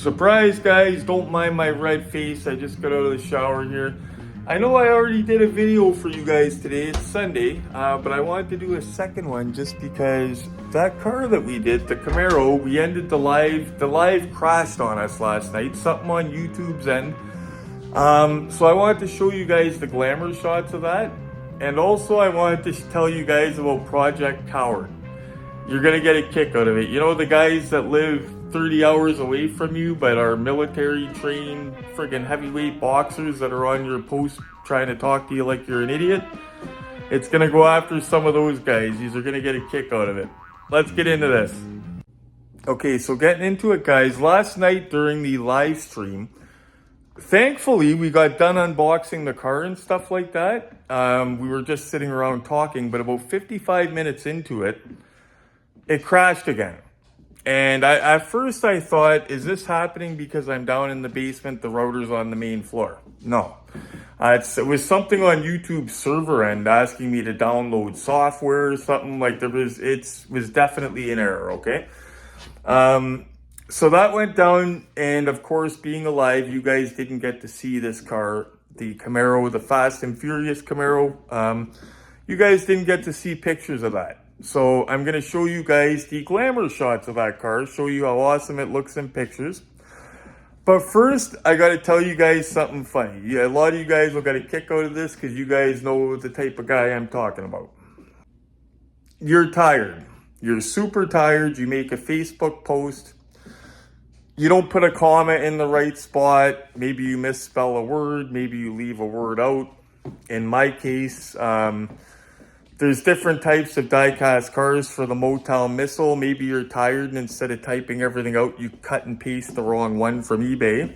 Surprise, guys, don't mind my red face. I just got out of the shower here. I know I already did a video for you guys today. It's Sunday, but I wanted to do a second one just because that car that we did, the Camaro, we ended the live crashed on us last night, something on YouTube's end. So I wanted to show you guys the glamour shots of that. And also I wanted to tell you guys about Project Coward. You're gonna get a kick out of it. You know, the guys that live 30 hours away from you but are military trained friggin' heavyweight boxers that are on your post trying to talk to you like you're an idiot? It's gonna go after some of those guys. These are gonna get a kick out of it. Let's get into this. Okay, so getting into it, guys. Last night during the live stream, thankfully we got done unboxing the car and stuff like that. We were just sitting around talking, but about 55 minutes into it, it crashed again. And at first I thought, is this happening because I'm down in the basement, the router's on the main floor? No. It was something on YouTube's server end asking me to download software or something. Like it was definitely an error, okay? So that went down, and of course, being alive, you guys didn't get to see this car, the Camaro, the Fast and Furious Camaro. You guys didn't get to see pictures of that. So I'm going to show you guys the glamour shots of that car, show you how awesome it looks in pictures. But first, I got to tell you guys something funny. Yeah, a lot of you guys will get a kick out of this because you guys know the type of guy I'm talking about. You're tired. You're super tired. You make a Facebook post. You don't put a comma in the right spot. Maybe you misspell a word. Maybe you leave a word out. In my case, there's different types of die-cast cars for the Motown Missile. Maybe you're tired and instead of typing everything out, you cut and paste the wrong one from eBay.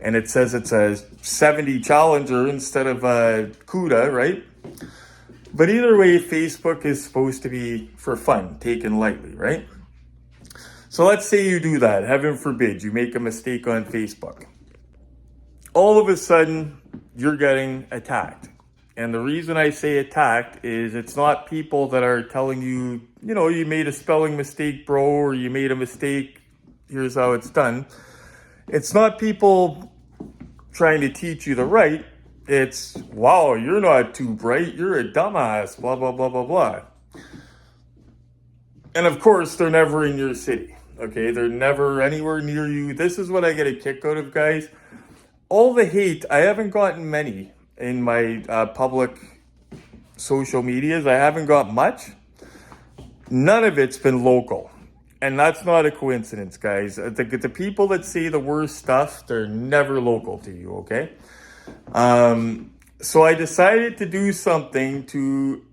And it says it's a 70 Challenger instead of a CUDA, right? But either way, Facebook is supposed to be for fun, taken lightly, right? So let's say you do that. Heaven forbid, you make a mistake on Facebook. All of a sudden, you're getting attacked. And the reason I say attacked is it's not people that are telling you, you know, you made a spelling mistake, bro, or you made a mistake, here's how it's done. It's not people trying to teach you the right. It's, wow, you're not too bright, you're a dumbass, blah, blah, blah, blah, blah. And of course, they're never in your city, okay? They're never anywhere near you. This is what I get a kick out of, guys. All the hate, I haven't gotten many in my public social medias. I haven't got much. None of it's been local. And that's not a coincidence, guys. The people that say the worst stuff, they're never local to you, okay? So I decided to do something to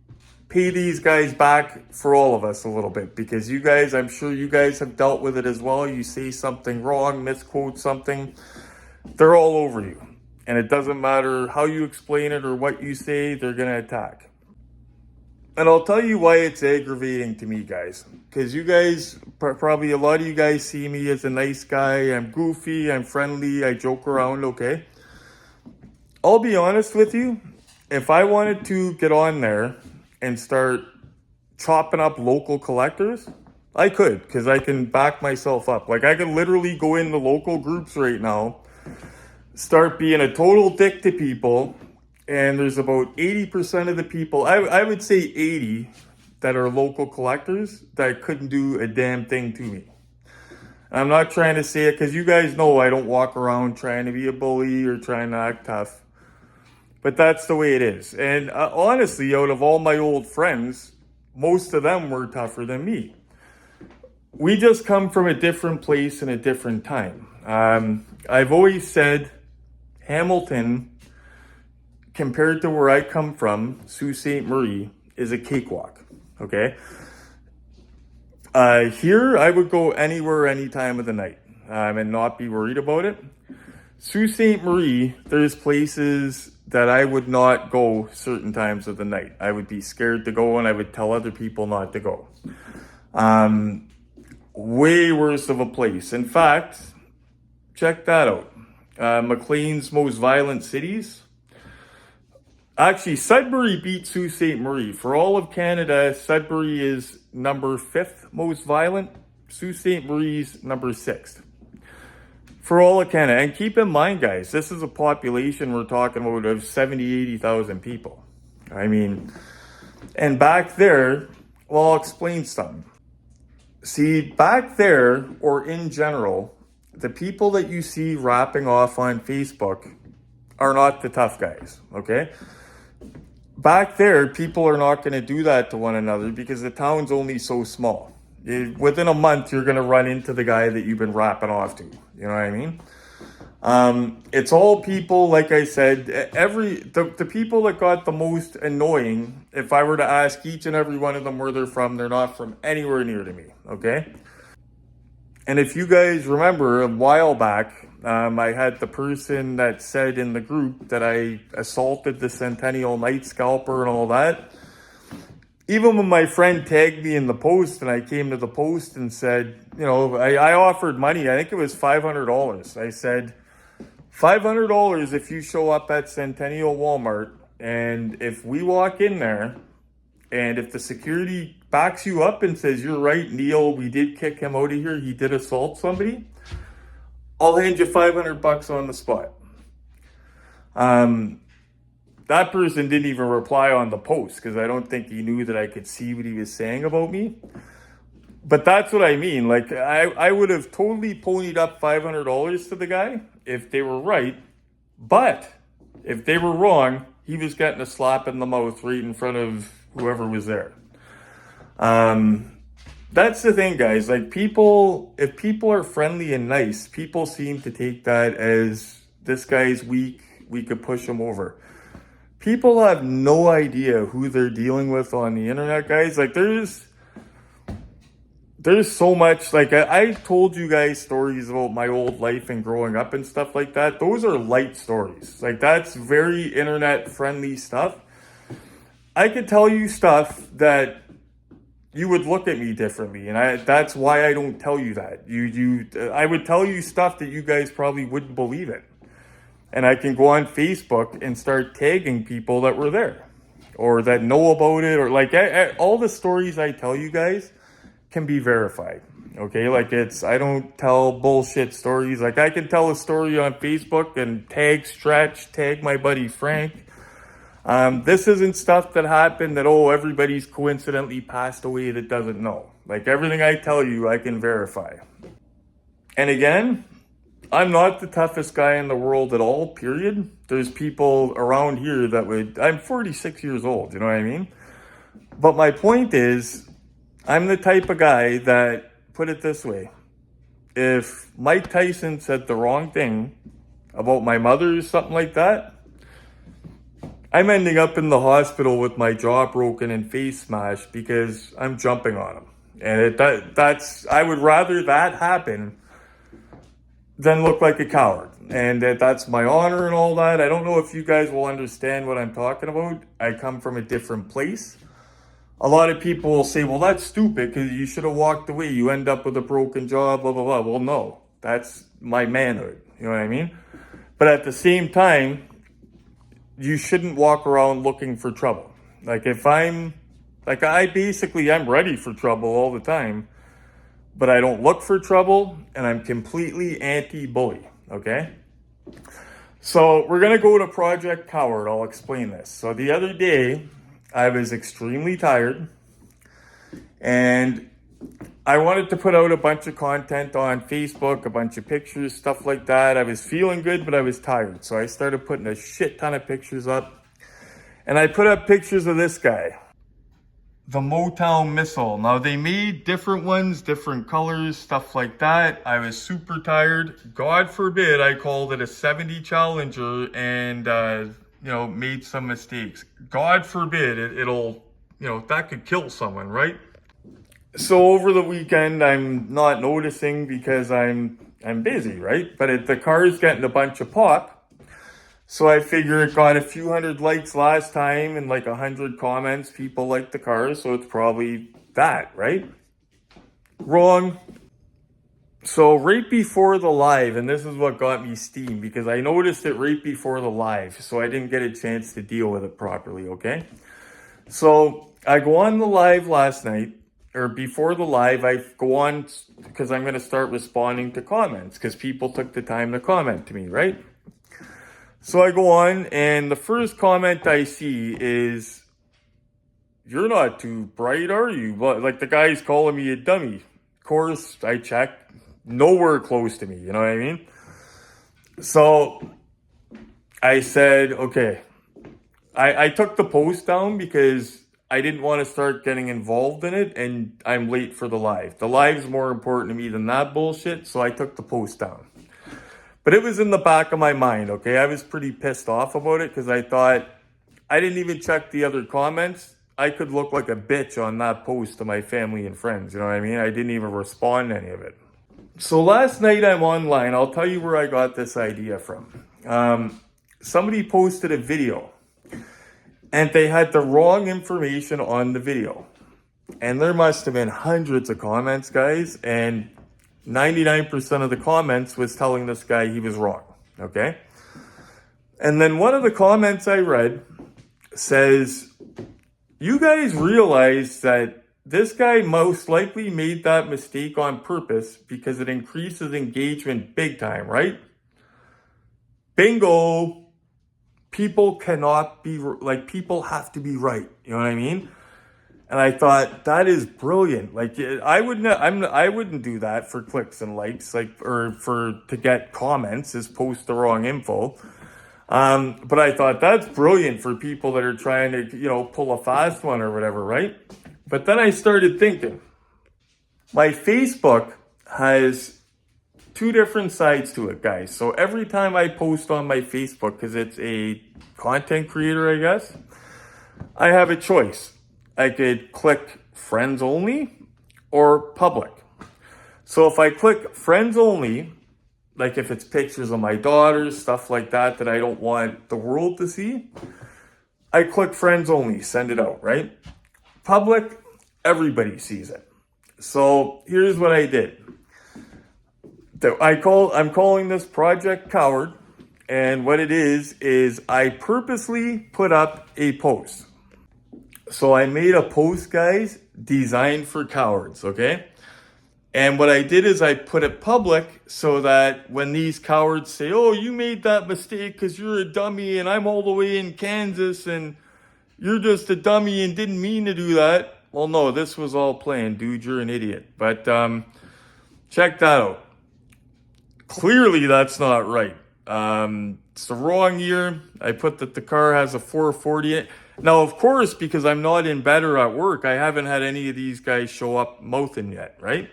pay these guys back for all of us a little bit. Because you guys, I'm sure you guys have dealt with it as well. You say something wrong, misquote something, they're all over you. And it doesn't matter how you explain it or what you say, they're going to attack. And I'll tell you why it's aggravating to me, guys. Because you guys, probably a lot of you guys see me as a nice guy. I'm goofy, I'm friendly, I joke around, okay? I'll be honest with you. If I wanted to get on there and start chopping up local collectors, I could, because I can back myself up. Like, I could literally go in the local groups right now, start being a total dick to people, and there's about 80% of the people, I would say 80, that are local collectors that couldn't do a damn thing to me. I'm not trying to say it because you guys know I don't walk around trying to be a bully or trying to act tough, but that's the way it is. And honestly, out of all my old friends, most of them were tougher than me. We just come from a different place and a different time. I've always said Hamilton, compared to where I come from, Sault Ste. Marie, is a cakewalk, okay? Here, I would go anywhere, any time of the night, and not be worried about it. Sault Ste. Marie, there's places that I would not go certain times of the night. I would be scared to go, and I would tell other people not to go. Way worse of a place. In fact, check that out. McLean's most violent cities. Actually, Sudbury beat Sault Ste. Marie. For all of Canada, Sudbury is number 5th most violent. Sault Ste. Marie's number 6th. For all of Canada. And keep in mind, guys, this is a population we're talking about of 70, 80,000 people. I mean, and back there, well, I'll explain something. See, back there, or in general, the people that you see rapping off on Facebook are not the tough guys, okay? Back there, people are not going to do that to one another because the town's only so small. Within a month, you're going to run into the guy that you've been rapping off to. You know what I mean? It's all people, like I said, the people that got the most annoying, if I were to ask each and every one of them where they're not from anywhere near to me, okay? And if you guys remember, a while back, I had the person that said in the group that I assaulted the Centennial Night Scalper and all that. Even when my friend tagged me in the post and I came to the post and said, you know, I offered money, I think it was $500. I said, $500 if you show up at Centennial Walmart, and if we walk in there and if the security backs you up and says, you're right, Neil, we did kick him out of here, he did assault somebody, I'll hand you $500 on the spot. That person didn't even reply on the post because I don't think he knew that I could see what he was saying about me. But that's what I mean. Like, I would have totally ponied up $500 to the guy if they were right. But if they were wrong, he was getting a slap in the mouth right in front of whoever was there. That's the thing, guys. Like, if people are friendly and nice, people seem to take that as, this guy's weak, we could push him over. People have no idea who they're dealing with on the internet, guys. Like, there's so much. Like, I told you guys stories about my old life and growing up and stuff like that. Those are light stories. Like, that's very internet friendly stuff. I could tell you stuff that you would look at me differently, and that's why I don't tell you that. I would tell you stuff that you guys probably wouldn't believe it. And I can go on Facebook and start tagging people that were there or that know about it, or like all the stories I tell you guys can be verified. Okay, like I don't tell bullshit stories. Like, I can tell a story on Facebook and tag my buddy Frank. This isn't stuff that happened that, everybody's coincidentally passed away that doesn't know. Like, everything I tell you, I can verify. And again, I'm not the toughest guy in the world at all, period. There's people around here I'm 46 years old, you know what I mean? But my point is, I'm the type of guy that, put it this way, if Mike Tyson said the wrong thing about my mother or something like that, I'm ending up in the hospital with my jaw broken and face smashed because I'm jumping on him. And I would rather that happen than look like a coward. And that's my honor and all that. I don't know if you guys will understand what I'm talking about. I come from a different place. A lot of people will say, well, that's stupid because you should have walked away. You end up with a broken jaw, blah, blah, blah. Well, no, that's my manhood. You know what I mean? But at the same time, you shouldn't walk around looking for trouble. Like, I'm ready for trouble all the time, but I don't look for trouble, and I'm completely anti-bully, okay? So we're going to go to Project Coward. I'll explain this. So the other day, I was extremely tired, and I wanted to put out a bunch of content on Facebook, a bunch of pictures, stuff like that. I was feeling good, but I was tired. So I started putting a shit ton of pictures up, and I put up pictures of this guy, the Motown Missile. Now, they made different ones, different colors, stuff like that. I was super tired. God forbid I called it a 70 Challenger and, made some mistakes. God forbid it'll, that could kill someone, right? So over the weekend, I'm not noticing because I'm busy, right? But the car's getting a bunch of pop. So I figure it got a few hundred likes last time and like 100 comments. People like the car, so it's probably that, right? Wrong. So right before the live, and this is what got me steam, because I noticed it right before the live, so I didn't get a chance to deal with it properly, okay? So I go on the live last night, or before the live, I go on because I'm going to start responding to comments because people took the time to comment to me, right? So I go on, and the first comment I see is, "You're not too bright, are you?" But like the guy's calling me a dummy. Of course, I checked, nowhere close to me, you know what I mean? So I said, okay. I took the post down because I didn't want to start getting involved in it, and I'm late for the live. The live's more important to me than that bullshit, so I took the post down. But it was in the back of my mind, okay? I was pretty pissed off about it because I thought I didn't even check the other comments. I could look like a bitch on that post to my family and friends, you know what I mean? I didn't even respond to any of it. So last night I'm online. I'll tell you where I got this idea from. Somebody posted a video, and they had the wrong information on the video. And there must have been hundreds of comments, guys, and 99% of the comments was telling this guy he was wrong, okay? And then one of the comments I read says, "You guys realize that this guy most likely made that mistake on purpose because it increases engagement big time, right?" Bingo. People cannot be, like, people have to be right. You know what I mean? And I thought, that is brilliant. Like, I wouldn't do that for clicks and likes, like, or to get comments, is post the wrong info. But I thought that's brilliant for people that are trying to, pull a fast one or whatever, right? But then I started thinking, my Facebook has two different sides to it, guys. So every time I post on my Facebook, because it's a content creator, I guess, I have a choice. I could click friends only or public. So if I click friends only, like if it's pictures of my daughters, stuff like that I don't want the world to see, I click friends only, send it out, right? Public, everybody sees it. So here's what I did. I'm calling this Project Coward, and what it is I purposely put up a post. So I made a post, guys, designed for cowards, okay? And what I did is I put it public so that when these cowards say, "Oh, you made that mistake because you're a dummy and I'm all the way in Kansas and you're just a dummy and didn't mean to do that." Well, no, this was all planned, dude. You're an idiot. But check that out. Clearly, that's not right. It's the wrong year. I put that the car has a 440 in it. Now, of course, because I'm not in bed or at work, I haven't had any of these guys show up mouthing yet, right?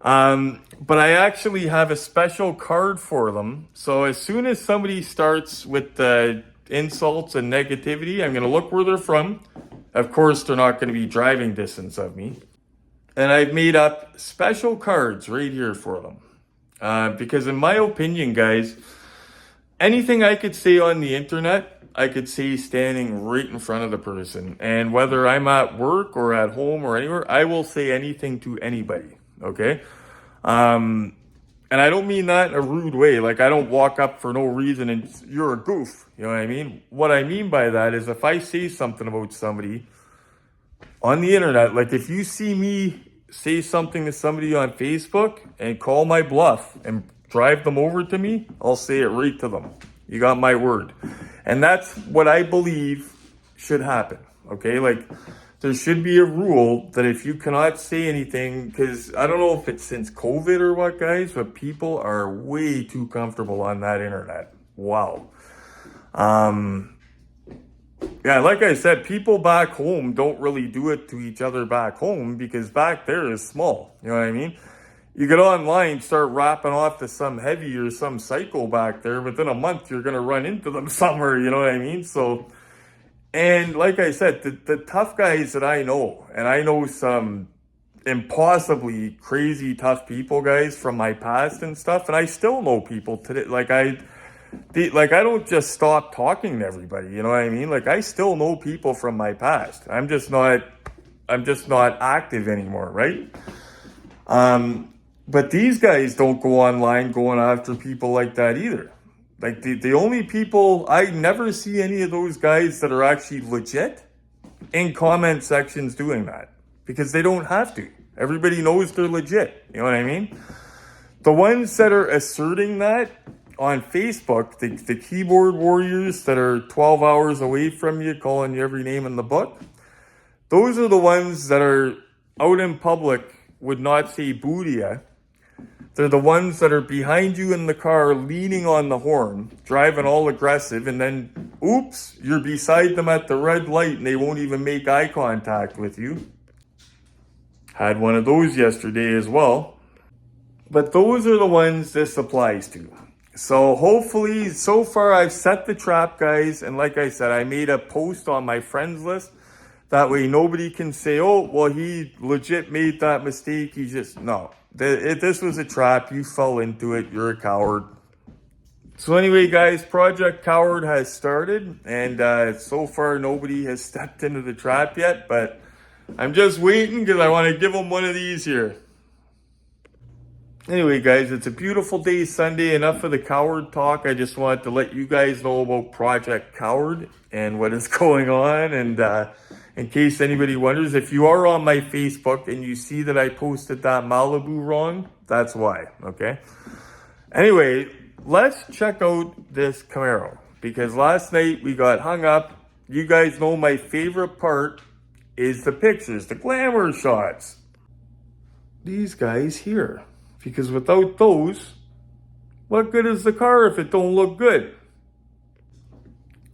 But I actually have a special card for them. So as soon as somebody starts with the insults and negativity, I'm going to look where they're from. Of course, they're not going to be driving distance of me. And I've made up special cards right here for them. Because in my opinion, guys, anything I could say on the internet, I could say standing right in front of the person. And whether I'm at work or at home or anywhere, I will say anything to anybody, okay? And I don't mean that in a rude way. Like, I don't walk up for no reason and "You're a goof." You know what I mean? What I mean by that is if I say something about somebody on the internet, like if you see me say something to somebody on Facebook and call my bluff and drive them over to me, I'll say it right to them. You got my word. And that's what I believe should happen, okay? Like, there should be a rule that if you cannot say anything, because I don't know if it's since COVID or what, guys, but people are way too comfortable on that internet. Wow. Yeah, like I said, people back home don't really do it to each other back home because back there is small. You know what I mean? You get online, start rapping off to some heavy or some psycho back there. Within a month, you're going to run into them somewhere. You know what I mean? So, and like I said, the tough guys that I know, and I know some impossibly crazy tough people, guys, from my past and stuff. And I still know people today. I don't just stop talking to everybody, you know what I mean? Like, I still know people from my past. I'm just not active anymore, right? But these guys don't go online going after people like that either. Like, the only people, I never see any of those guys that are actually legit in comment sections doing that. because they don't have to. Everybody knows they're legit. You know what I mean? The ones that are asserting that on Facebook, the keyboard warriors that are 12 hours away from you, calling you every name in the book, those are the ones that are out in public, would not say boo to you. They're the ones that are behind you in the car, leaning on the horn, driving all aggressive, and then, oops, you're beside them at the red light and they won't even make eye contact with you. Had one of those yesterday as well. But those are the ones this applies to. So hopefully, so far I've set the trap, guys, and like I said, I made a post on my friends list. That way nobody can say, oh, well, he legit made that mistake. He just, no. This was a trap. You fell into it. You're a coward. So anyway, guys, Project Coward has started. And so far, nobody has stepped into the trap yet. But I'm just waiting because I want to give them one of these here. Anyway, guys, it's a beautiful day, Sunday. Enough of the coward talk. I just wanted to let you guys know about Project Coward and what is going on. And in case anybody wonders, if you are on my Facebook and you see that I posted that Malibu wrong, that's why, okay? Anyway, let's check out this Camaro, because last night we got hung up. You guys know my favorite part is the pictures, the glamour shots. These guys here, because without those, what good is the car if it don't look good?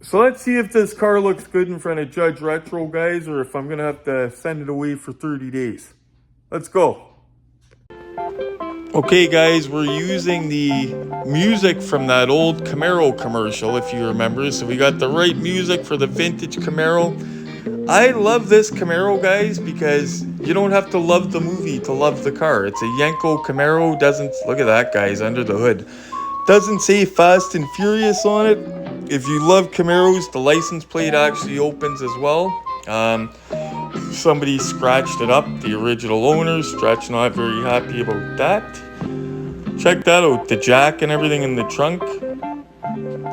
So let's see if this car looks good in front of Judge Retro, guys, or if I'm going to have to send it away for 30 days. Let's go. Okay, guys, we're using the music from that old Camaro commercial, if you remember. So we got the right music for the vintage Camaro. I love this Camaro, guys, because you don't have to love the movie to love the car. It's a Yenko Camaro. Doesn't, look at that, guys, under the hood. Doesn't say Fast and Furious on it. If you love Camaros, the license plate actually opens as well. Somebody scratched it up, the original owner. Stretch not very happy about that. Check that out, the jack and everything in the trunk.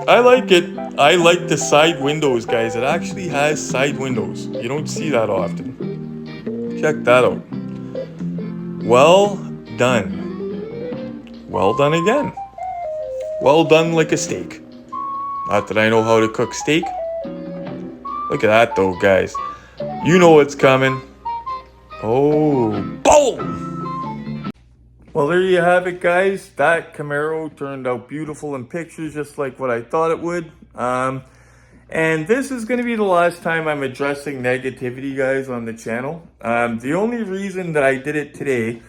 I like it. I like the side windows, guys. It actually has side windows. You don't see that often. Check that out. Well done. Well done again. Well done like a steak. Not that I know how to cook steak. Look at that though, guys. You know what's coming. Oh, boom! Well, there you have it, guys. That Camaro turned out beautiful in pictures, just like what I thought it would. And this is going to be the last time I'm addressing negativity, guys, on the channel. The only reason that I did it today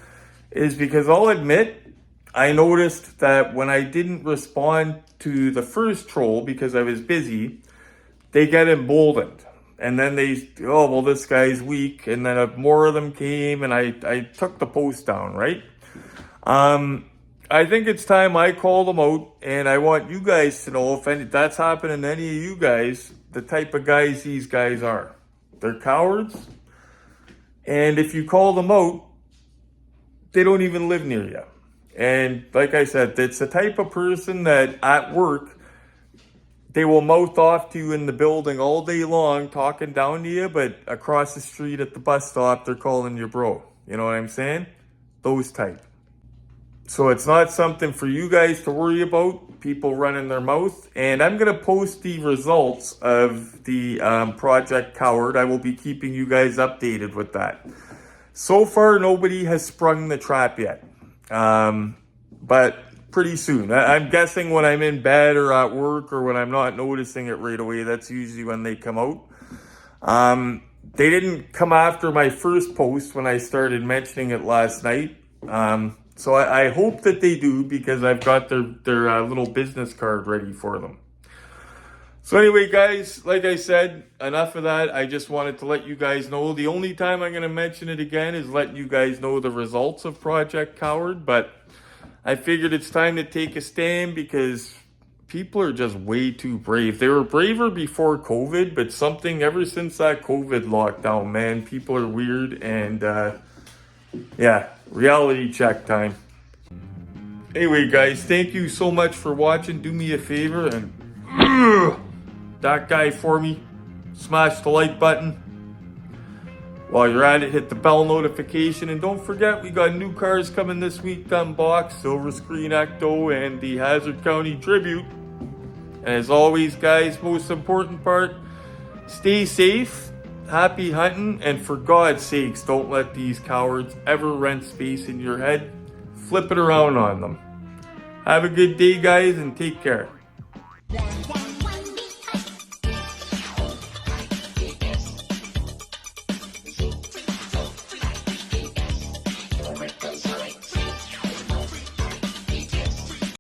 is because I'll admit, I noticed that when I didn't respond to the first troll because I was busy, they get emboldened. And then they, oh, well, this guy's weak. And then more of them came and I took the post down, right? I think it's time I call them out. And I want you guys to know, if that's happening to any of you guys, the type of guys these guys are. They're cowards. And if you call them out, they don't even live near you. And like I said, it's the type of person that at work, they will mouth off to you in the building all day long, talking down to you, but across the street at the bus stop, they're calling you bro. You know what I'm saying? Those type. So it's not something for you guys to worry about, people running their mouth. And I'm going to post the results of the Project Coward. I will be keeping you guys updated with that. So far, nobody has sprung the trap yet. But pretty soon. I'm guessing when I'm in bed or at work or when I'm not noticing it right away, that's usually when they come out. They didn't come after my first post when I started mentioning it last night. So I hope that they do, because I've got their little business card ready for them. So anyway, guys, like I said, enough of that. I just wanted to let you guys know. The only time I'm going to mention it again is letting you guys know the results of Project Coward. But I figured it's time to take a stand, because people are just way too brave. They were braver before COVID, but something ever since that COVID lockdown, man, people are weird. And yeah, reality check time. Anyway, guys, thank you so much for watching. Do me a favor and that guy for me. Smash the like button. While you're at it, hit the bell notification, and don't forget we got new cars coming this week to unbox, Silver Screen Ecto and the Hazard County Tribute. And as always guys, most important part, stay safe, happy hunting, and for God's sakes, don't let these cowards ever rent space in your head. Flip it around on them. Have a good day guys, and take care.